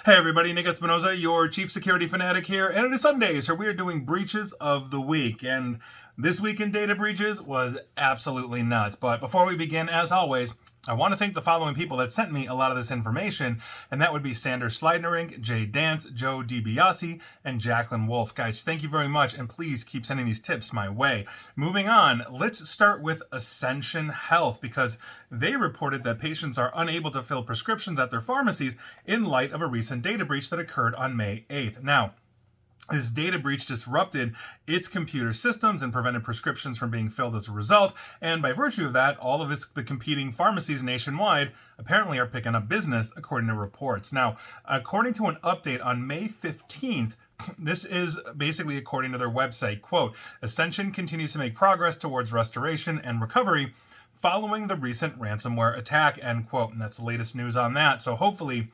Hey everybody, Nick Espinoza, your chief security fanatic here, and it is Sunday, so we are doing breaches of the week, and this week in data breaches was absolutely nuts. But before we begin, as always, I want to thank the following people that sent me a lot of this information, and that would be Sander Slidnerink, Jay Dance, Joe DiBiase, and Jacqueline Wolf. Guys, thank you very much, and please keep sending these tips my way. Moving on, let's start with Ascension Health, because they reported that patients are unable to fill prescriptions at their pharmacies in light of a recent data breach that occurred on May 8th. Now, this data breach disrupted its computer systems and prevented prescriptions from being filled as a result, and by virtue of that, all of the competing pharmacies nationwide apparently are picking up business, according to reports. Now, according to an update on May 15th, this is basically according to their website, quote, Ascension continues to make progress towards restoration and recovery following the recent ransomware attack, end quote, and that's the latest news on that. So hopefully,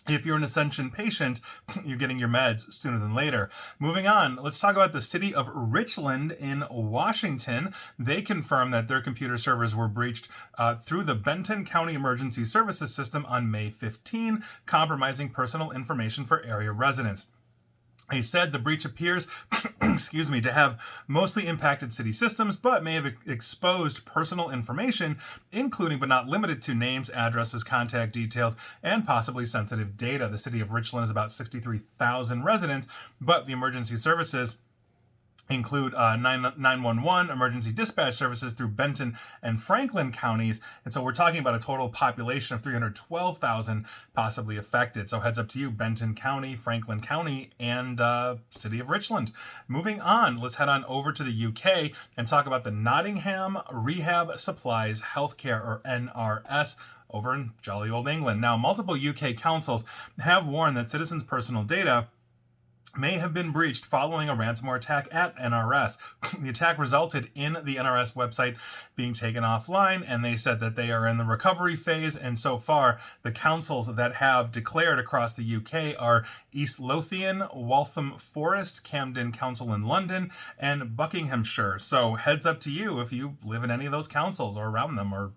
if you're an Ascension patient, you're getting your meds sooner than later. Moving on, let's talk about the city of Richland in Washington. They confirmed that their computer servers were breached through the Benton County Emergency Services System on May 15, compromising personal information for area residents. He said the breach appears, to have mostly impacted city systems, but may have exposed personal information, including but not limited to names, addresses, contact details, and possibly sensitive data. The city of Richland is about 63,000 residents, but the emergency services include 911 emergency dispatch services through Benton and Franklin counties. And so we're talking about a total population of 312,000 possibly affected. So heads up to you, Benton County, Franklin County, and city of Richland. Moving on, let's head on over to the UK and talk about the Nottingham Rehab Supplies Healthcare, or NRS, over in jolly old England. Now, multiple UK councils have warned that citizens' personal data may have been breached following a ransomware attack at NRS. The attack resulted in the NRS website being taken offline, and they said that they are in the recovery phase, and so far, the councils that have declared across the UK are East Lothian, Waltham Forest, Camden Council in London, and Buckinghamshire. So heads up to you if you live in any of those councils or around them, or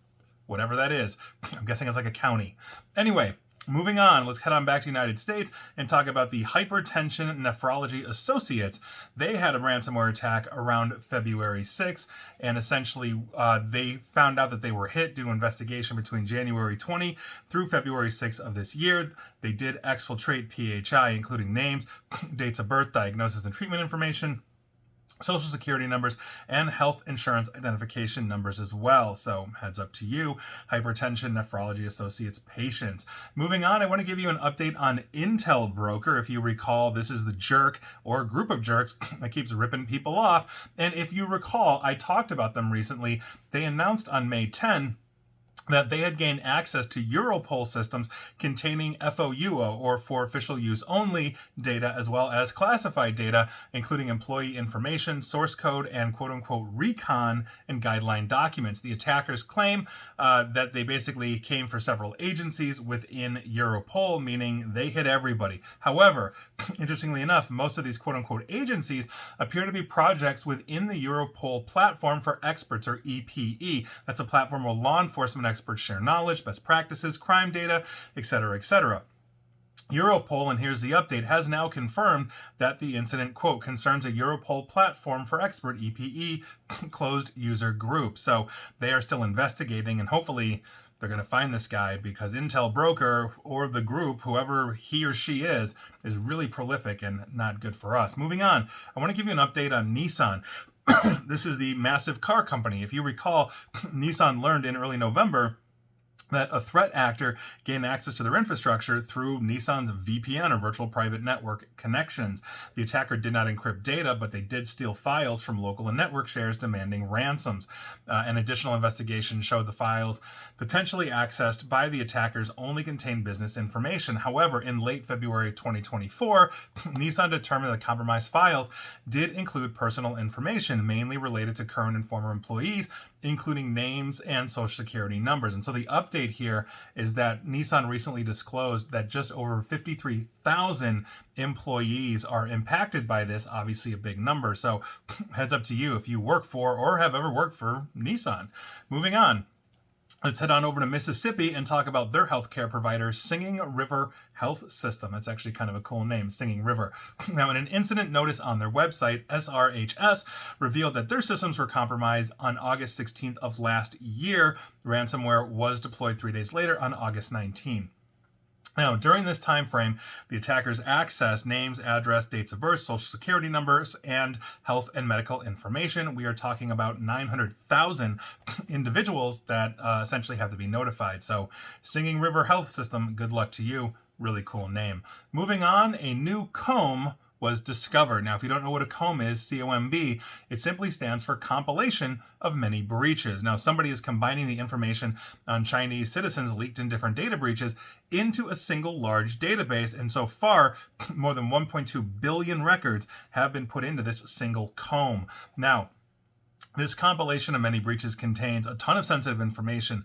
whatever that is. I'm guessing it's like a county. Anyway, moving on, let's head on back to the United States and talk about the Hypertension Nephrology Associates. They had a ransomware attack around February 6th, and essentially they found out that they were hit due to investigation between January 20 through February 6th of this year. They did exfiltrate PHI, including names, dates of birth, diagnosis and treatment information, social security numbers, and health insurance identification numbers as well. So heads up to you, Hypertension Nephrology Associates patients. Moving on, I want to give you an update on Intel Broker. If you recall, this is the jerk or group of jerks that keeps ripping people off. And if you recall, I talked about them recently. They announced on May 10 that they had gained access to Europol systems containing FOUO, or for official use only, data, as well as classified data, including employee information, source code, and quote-unquote recon and guideline documents. The attackers claim that they basically came for several agencies within Europol, meaning they hit everybody. However, interestingly enough, most of these quote-unquote agencies appear to be projects within the Europol Platform for Experts, or EPE. That's a platform where law enforcement experts share knowledge, best practices, crime data, etc., etc. Europol, and here's the update, has now confirmed that the incident, quote, concerns a Europol Platform for Expert, EPE, closed user group. So they are still investigating, and hopefully they're going to find this guy, because Intel Broker, or the group, whoever he or she is really prolific and not good for us. Moving on, I want to give you an update on Nissan. This is the massive car company. If you recall, Nissan learned in early November that a threat actor gained access to their infrastructure through Nissan's VPN, or virtual private network connections. The attacker did not encrypt data, but they did steal files from local and network shares, demanding ransoms. An additional investigation showed the files potentially accessed by the attackers only contained business information. However, in late February 2024, Nissan determined that compromised files did include personal information, mainly related to current and former employees, including names and social security numbers. And so the update here is that Nissan recently disclosed that just over 53,000 employees are impacted by this, obviously a big number. So heads up to you if you work for or have ever worked for Nissan. Moving on. Let's head on over to Mississippi and talk about their healthcare provider, Singing River Health System. That's actually kind of a cool name, Singing River. Now, in an incident notice on their website, SRHS revealed that their systems were compromised on August 16th of last year. Ransomware was deployed 3 days later on August 19th. Now, during this time frame, the attackers accessed names, address, dates of birth, social security numbers, and health and medical information. We are talking about 900,000 individuals that essentially have to be notified. So, Singing River Health System, good luck to you. Really cool name. Moving on, a new comb was discovered. Now, if you don't know what a comb is, COMB, it simply stands for compilation of many breaches. Now, somebody is combining the information on Chinese citizens leaked in different data breaches into a single large database. And so far, more than 1.2 billion records have been put into this single comb. Now, this compilation of many breaches contains a ton of sensitive information,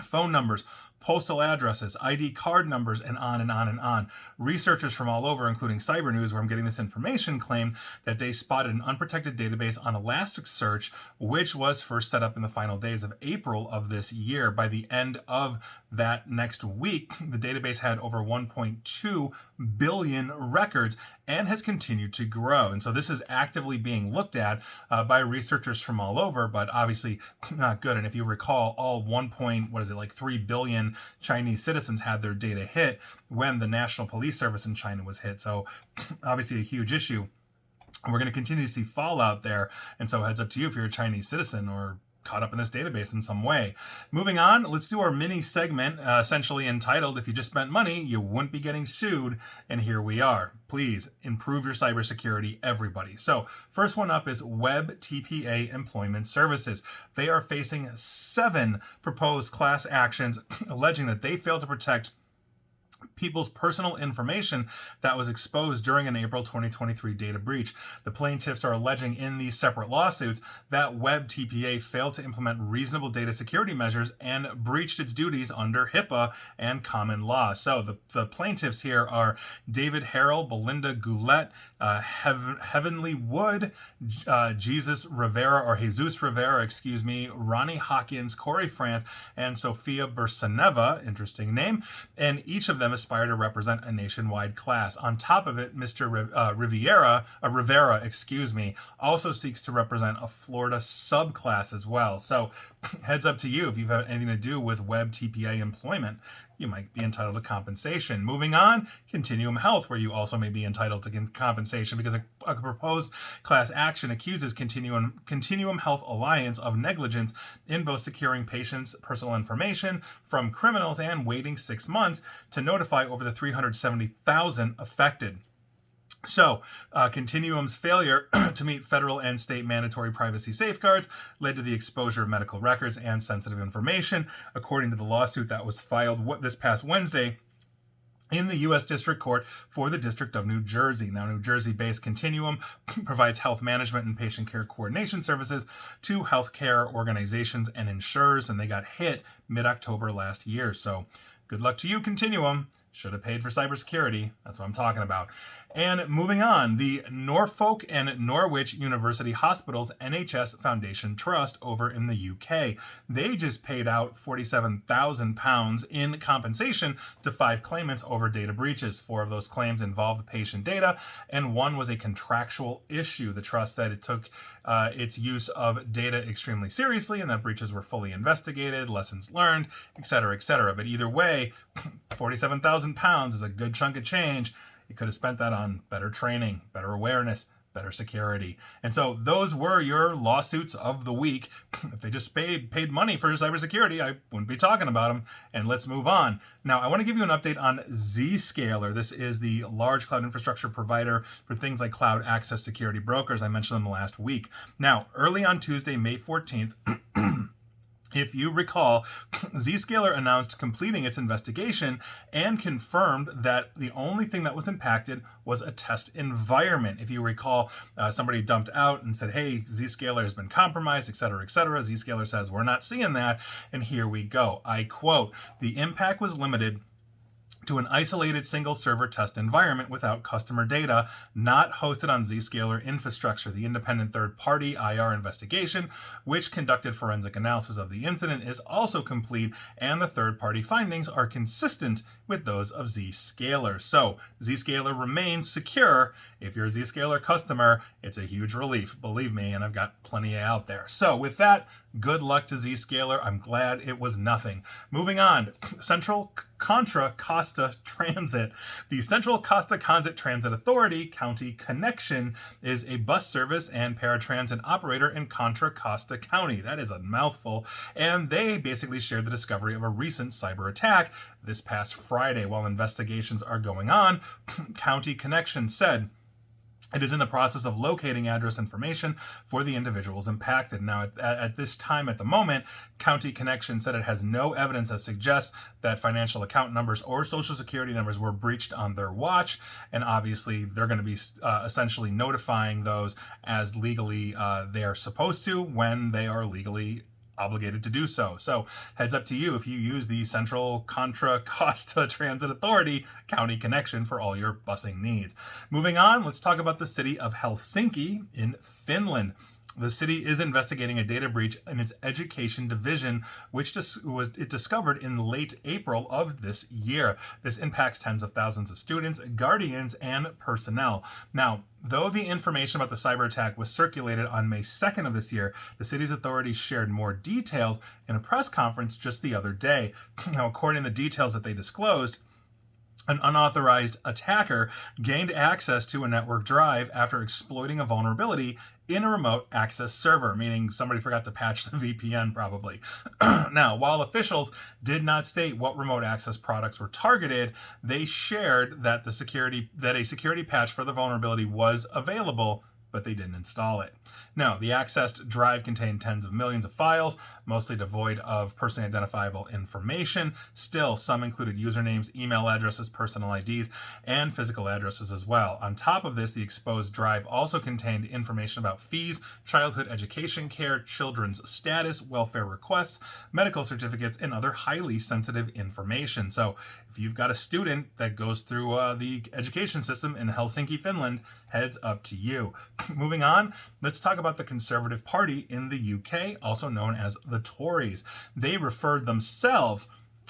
phone numbers, postal addresses, ID card numbers, and on and on and on. Researchers from all over, including Cyber News, where I'm getting this information, claim that they spotted an unprotected database on Elasticsearch, which was first set up in the final days of April of this year. By the end of that next week, the database had over 1.2 billion records and has continued to grow. And so this is actively being looked at by researchers from all over, but obviously not good. And if you recall, all 3 billion Chinese citizens had their data hit when the National Police Service in China was hit. So obviously a huge issue. We're going to continue to see fallout there. And so heads up to you if you're a Chinese citizen or caught up in this database in some way. Moving on, let's do our mini segment, essentially entitled, If You Just Spent Money, You Wouldn't Be Getting Sued. And here we are. Please improve your cybersecurity, everybody. So first one up is Web TPA Employment Services. They are facing 7 proposed class actions alleging that they failed to protect people's personal information that was exposed during an April 2023 data breach. The plaintiffs are alleging in these separate lawsuits that Web TPA failed to implement reasonable data security measures and breached its duties under HIPAA and common law. So the plaintiffs here are David Harrell, Belinda Goulet, Heavenly Wood, Jesus Rivera, Ronnie Hawkins, Corey France, and Sofia Bersaneva, interesting name, and each of them aspire to represent a nationwide class. On top of it, Mr. Rivera, also seeks to represent a Florida subclass as well. So heads up to you if you've had anything to do with Web TPA employment. You might be entitled to compensation. Moving on, Continuum Health, where you also may be entitled to compensation because a proposed class action accuses Continuum Health Alliance of negligence in both securing patients' personal information from criminals and waiting 6 months to notify over the 370,000 affected. So, Continuum's failure to meet federal and state mandatory privacy safeguards led to the exposure of medical records and sensitive information, according to the lawsuit that was filed this past Wednesday in the U.S. District Court for the District of New Jersey. Now, New Jersey-based Continuum provides health management and patient care coordination services to healthcare organizations and insurers, and they got hit mid-October last year. So, good luck to you, Continuum. Should have paid for cybersecurity. That's what I'm talking about. And moving on, the Norfolk and Norwich University Hospitals NHS Foundation Trust over in the UK. They just paid out £47,000 in compensation to 5 claimants over data breaches. 4 of those claims involved patient data, and 1 was a contractual issue. The trust said it took its use of data extremely seriously and that breaches were fully investigated, lessons learned, etc., etc. But either way, £47,000 is a good chunk of change. You could have spent that on better training, better awareness, better security. And so those were your lawsuits of the week. If they just paid money for cybersecurity, I wouldn't be talking about them. And let's move on. Now, I want to give you an update on Zscaler. This is the large cloud infrastructure provider for things like cloud access security brokers. I mentioned them last week. Now, early on Tuesday, May 14th, if you recall, Zscaler announced completing its investigation and confirmed that the only thing that was impacted was a test environment. If you recall, somebody dumped out and said, hey, Zscaler has been compromised, etc., etc. Zscaler says, we're not seeing that. And here we go. I quote, the impact was limited to an isolated single server test environment without customer data, not hosted on Zscaler infrastructure. The independent third-party IR investigation, which conducted forensic analysis of the incident, is also complete, and the third-party findings are consistent with those of Zscaler. So Zscaler remains secure. If you're a Zscaler customer, it's a huge relief, believe me, and I've got plenty out there. So with that, good luck to Zscaler. I'm glad it was nothing. Moving on, Central Contra Costa Transit. The Central Costa Transit Authority County Connection is a bus service and paratransit operator in Contra Costa County. That is a mouthful. And they basically shared the discovery of a recent cyber attack this past Friday. While investigations are going on, County Connection said it is in the process of locating address information for the individuals impacted. Now, at this time, at the moment, County Connection said it has no evidence that suggests that financial account numbers or social security numbers were breached on their watch. And obviously, they're going to be essentially notifying those as legally they are supposed to when they are legally obligated to do so. So heads up to you if you use the Central Contra Costa Transit Authority County Connection for all your busing needs. Moving on, let's talk about the city of Helsinki in Finland. The city is investigating a data breach in its education division, which it discovered in late April of this year. This impacts tens of thousands of students, guardians, and personnel. Now, though the information about the cyber attack was circulated on May 2nd of this year, the city's authorities shared more details in a press conference just the other day. Now, according to the details that they disclosed, an unauthorized attacker gained access to a network drive after exploiting a vulnerability in a remote access server, meaning somebody forgot to patch the VPN probably. Now, while officials did not state what remote access products were targeted, they shared that a security patch for the vulnerability was available, but they didn't install it. Now, the accessed drive contained tens of millions of files, mostly devoid of personally identifiable information. Still, some included usernames, email addresses, personal IDs, and physical addresses as well. On top of this, the exposed drive also contained information about fees, childhood education care, children's status, welfare requests, medical certificates, and other highly sensitive information. So if you've got a student that goes through the education system in Helsinki, Finland, heads up to you. Moving on, let's talk about the Conservative Party in the UK, also known as the Tories. They referred themselves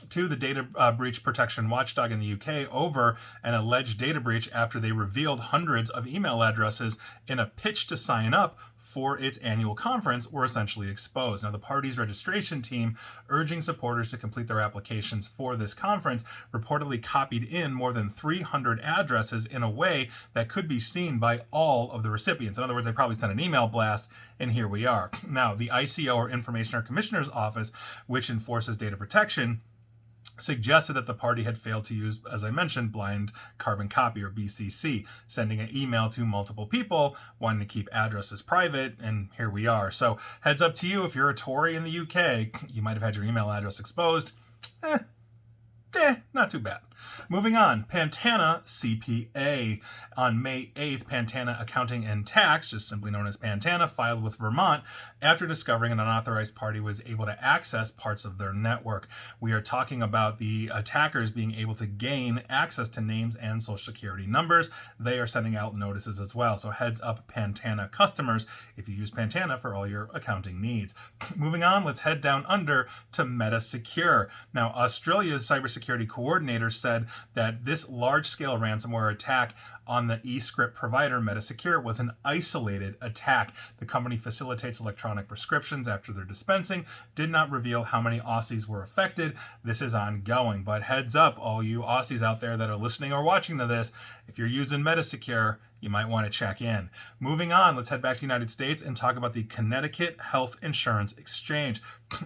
to the data breach protection watchdog in the UK over an alleged data breach after they revealed hundreds of email addresses in a pitch to sign up for its annual conference were essentially exposed. Now, the party's registration team, urging supporters to complete their applications for this conference, reportedly copied in more than 300 addresses in a way that could be seen by all of the recipients. In other words, they probably sent an email blast, and here we are. Now, the ICO, or Information Commissioner's Office, which enforces data protection, suggested that the party had failed to use, as I mentioned, blind carbon copy, or BCC, sending an email to multiple people, wanting to keep addresses private, and here we are. So heads up to you, if you're a Tory in the UK, you might have had your email address exposed. Not too bad. Moving on, Pantana CPA. On May 8th, Pantana Accounting and Tax, just simply known as Pantana, filed with Vermont after discovering an unauthorized party was able to access parts of their network. We are talking about the attackers being able to gain access to names and social security numbers. They are sending out notices as well. So heads up, Pantana customers, if you use Pantana for all your accounting needs. Moving on, let's head down under to MetaSecure. Now, Australia's cybersecurity coordinator said that this large-scale ransomware attack on the eScript provider MetaSecure was an isolated attack. The company facilitates electronic prescriptions after their dispensing, did not reveal how many Aussies were affected. This is ongoing, but heads up, all you Aussies out there that are listening or watching to this, if you're using MetaSecure, you might want to check in. Moving on, let's head back to the United States and talk about the Connecticut Health Insurance Exchange.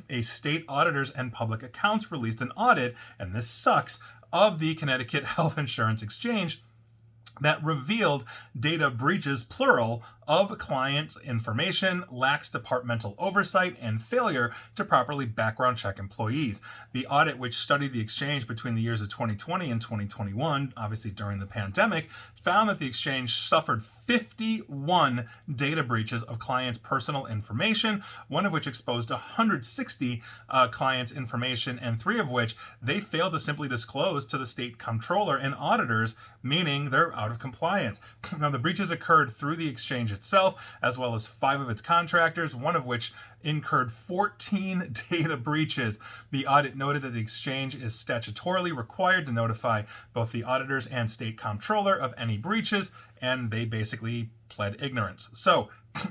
A state auditors and public accounts released an audit, and this sucks, of the Connecticut Health Insurance Exchange that revealed data breaches, plural, of client information, lax departmental oversight, and failure to properly background check employees. The audit, which studied the exchange between the years of 2020 and 2021, obviously during the pandemic, found that the exchange suffered 51 data breaches of clients' personal information, one of which exposed 160 clients' information, and 3 of which they failed to simply disclose to the state comptroller and auditors, meaning they're out of compliance. Now, the breaches occurred through the exchange itself, as well as 5 of its contractors, one of which incurred 14 data breaches. The audit noted that the exchange is statutorily required to notify both the auditors and state comptroller of any breaches, and they basically pled ignorance. So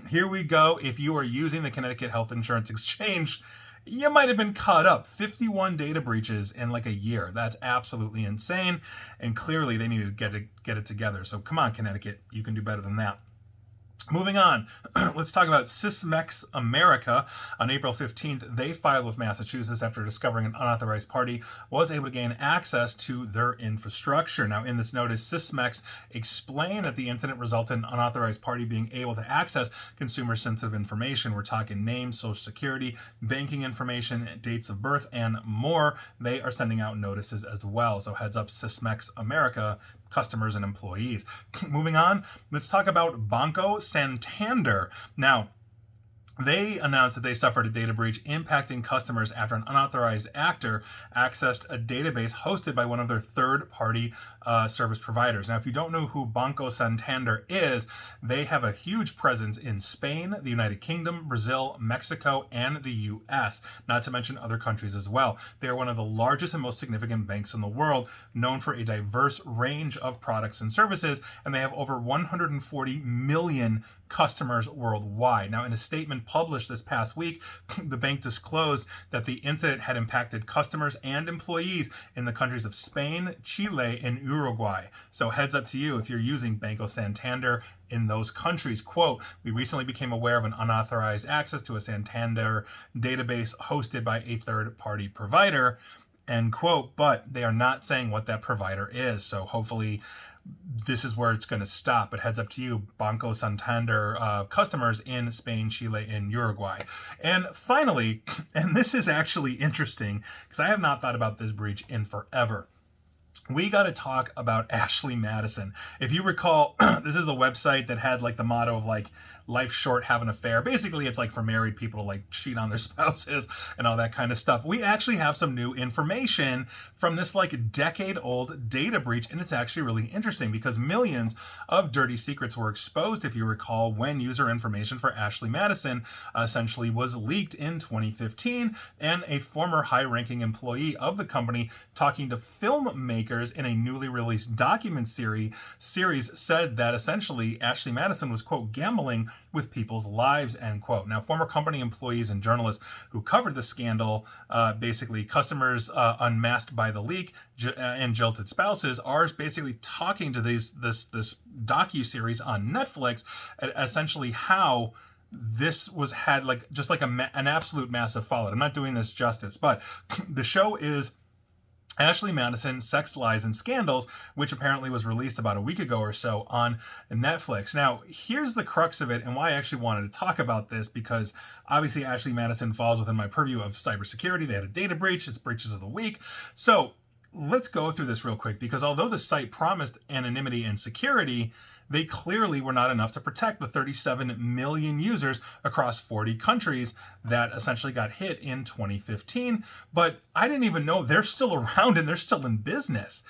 here we go. If you are using the Connecticut Health Insurance Exchange, you might have been caught up. 51 data breaches in like a year. That's absolutely insane. And clearly they need to get it together. So come on, Connecticut, you can do better than that. Moving on, let's talk about Sysmex America. On April 15th, they filed with Massachusetts after discovering an unauthorized party was able to gain access to their infrastructure. Now, in this notice, Sysmex explained that the incident resulted in an unauthorized party being able to access consumer-sensitive information. We're talking names, social security, banking information, dates of birth, and more. They are sending out notices as well. So heads up, Sysmex America customers and employees. Moving on, let's talk about Banco Santander. Now, they announced that they suffered a data breach impacting customers after an unauthorized actor accessed a database hosted by one of their third-party service providers. Now, if you don't know who Banco Santander is, they have a huge presence in Spain, the United Kingdom, Brazil, Mexico, and the U.S., not to mention other countries as well. They are one of the largest and most significant banks in the world, known for a diverse range of products and services, and they have over 140 million customers worldwide. Now, in a statement published this past week, the bank disclosed that the incident had impacted customers and employees in the countries of Spain, Chile, and Uruguay. So heads up to you if you're using Banco Santander in those countries. Quote, "We recently became aware of an unauthorized access to a Santander database hosted by a third-party provider," end quote, but they are not saying what that provider is. So hopefully this is where it's going to stop. But heads up to you, Banco Santander customers in Spain, Chile, and Uruguay. And finally, and this is actually interesting because I have not thought about this breach in forever, we got to talk about Ashley Madison. If you recall, this is the website that had like the motto of like life short, have an affair. Basically, it's like for married people to like cheat on their spouses and all that kind of stuff. We actually have some new information from this like decade-old data breach, and it's actually really interesting because millions of dirty secrets were exposed, if you recall, when user information for Ashley Madison essentially was leaked in 2015, and a former high-ranking employee of the company talking to filmmakers in a newly released document series said that essentially Ashley Madison was, quote, gambling with people's lives, end quote. Now, former company employees and journalists who covered the scandal, basically customers unmasked by the leak and jilted spouses, are basically talking to this docu-series on Netflix, essentially how this had like just like an absolute massive fallout. I'm not doing this justice, but the show is Ashley Madison, Sex, Lies, and Scandals, which apparently was released about a week ago or so on Netflix. Now, here's the crux of it and why I actually wanted to talk about this, because obviously Ashley Madison falls within my purview of cybersecurity. They had a data breach. It's breaches of the week. So let's go through this real quick, because although the site promised anonymity and security, they clearly were not enough to protect the 37 million users across 40 countries that essentially got hit in 2015. But I didn't even know they're still around and they're still in business.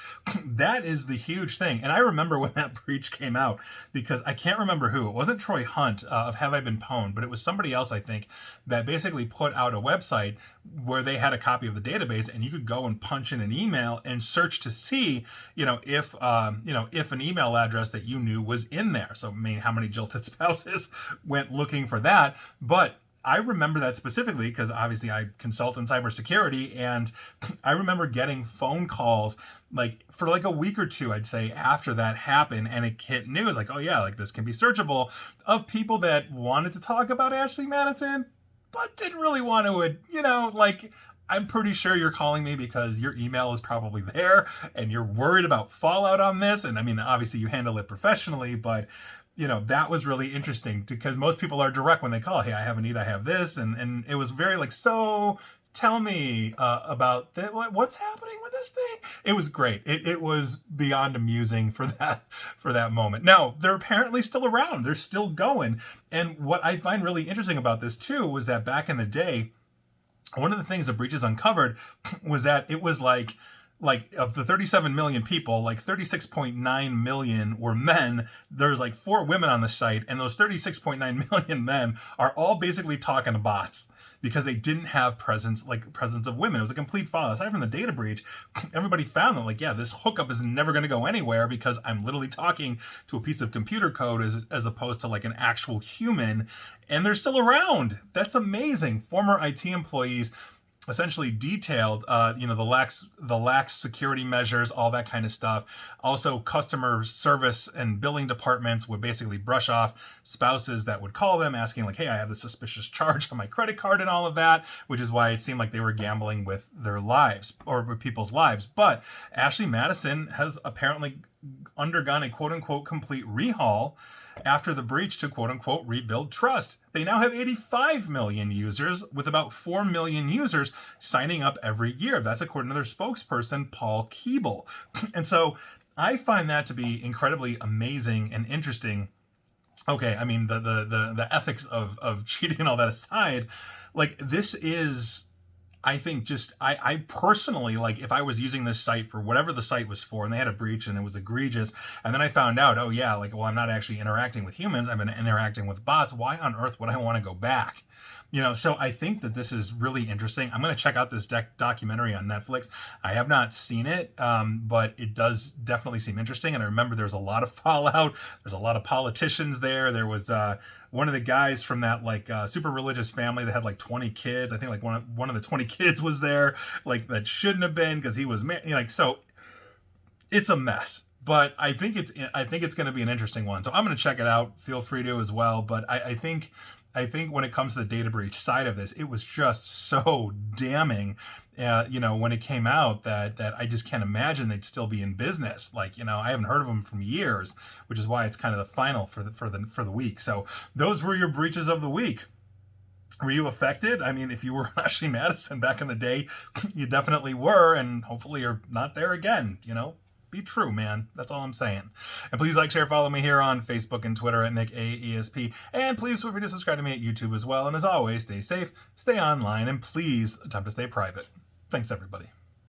That is the huge thing. And I remember when that breach came out, because I can't remember who. It wasn't Troy Hunt of Have I Been Pwned, but it was somebody else, I think, that basically put out a website where they had a copy of the database, and you could go and punch in an email and search to see, if an email address that you knew was in there. So, I mean, how many jilted spouses went looking for that? But I remember that specifically because obviously I consult in cybersecurity, and I remember getting phone calls like for like a week or two, I'd say, after that happened, and it hit news like, oh yeah, like this can be searchable, of people that wanted to talk about Ashley Madison but didn't really want to, I'm pretty sure you're calling me because your email is probably there and you're worried about fallout on this. And I mean, obviously you handle it professionally, but that was really interesting because most people are direct when they call. Hey, I have a need, I have this. And it was very like, so tell me about that. What's happening with this thing? It was great. It was beyond amusing for that moment. Now, they're apparently still around. They're still going. And what I find really interesting about this too was that back in the day, one of the things the breaches uncovered was that it was like of the 37 million people, like 36.9 million were men. There's like 4 women on the site, and those 36.9 million men are all basically talking to bots because they didn't have presence of women. It was a complete fallout. Aside from the data breach, everybody found that this hookup is never going to go anywhere because I'm literally talking to a piece of computer code as opposed to like an actual human, and they're still around. That's amazing. Former IT employees essentially detailed, the lax security measures, all that kind of stuff. Also, customer service and billing departments would basically brush off spouses that would call them asking like, hey, I have this suspicious charge on my credit card and all of that, which is why it seemed like they were gambling with their lives or with people's lives. But Ashley Madison has apparently undergone a quote-unquote complete rehaul after the breach to quote-unquote rebuild trust. They now have 85 million users with about 4 million users signing up every year. That's according to their spokesperson, Paul Keeble. And so I find that to be incredibly amazing and interesting. Okay, I mean, the ethics of cheating and all that aside, like this is... I think I personally, like if I was using this site for whatever the site was for and they had a breach and it was egregious, and then I found out, oh yeah, I'm not actually interacting with humans, I've been interacting with bots, why on earth would I want to go back? So I think that this is really interesting. I'm going to check out this documentary on Netflix. I have not seen it, but it does definitely seem interesting. And I remember there's a lot of fallout. There's a lot of politicians there. There was one of the guys from that super religious family that had 20 kids. I think one of the 20 kids was there, that shouldn't have been because he was married. So it's a mess. But I think it's going to be an interesting one. So I'm going to check it out. Feel free to as well. But I think when it comes to the data breach side of this, it was just so damning, when it came out that I just can't imagine they'd still be in business. I haven't heard of them from years, which is why it's kind of the final for the week. So those were your breaches of the week. Were you affected? I mean, if you were Ashley Madison back in the day, you definitely were, and hopefully you're not there again, Be true, man. That's all I'm saying. And please like, share, follow me here on Facebook and Twitter at NickAESP. And please feel free to subscribe to me at YouTube as well. And as always, stay safe, stay online, and please attempt to stay private. Thanks, everybody.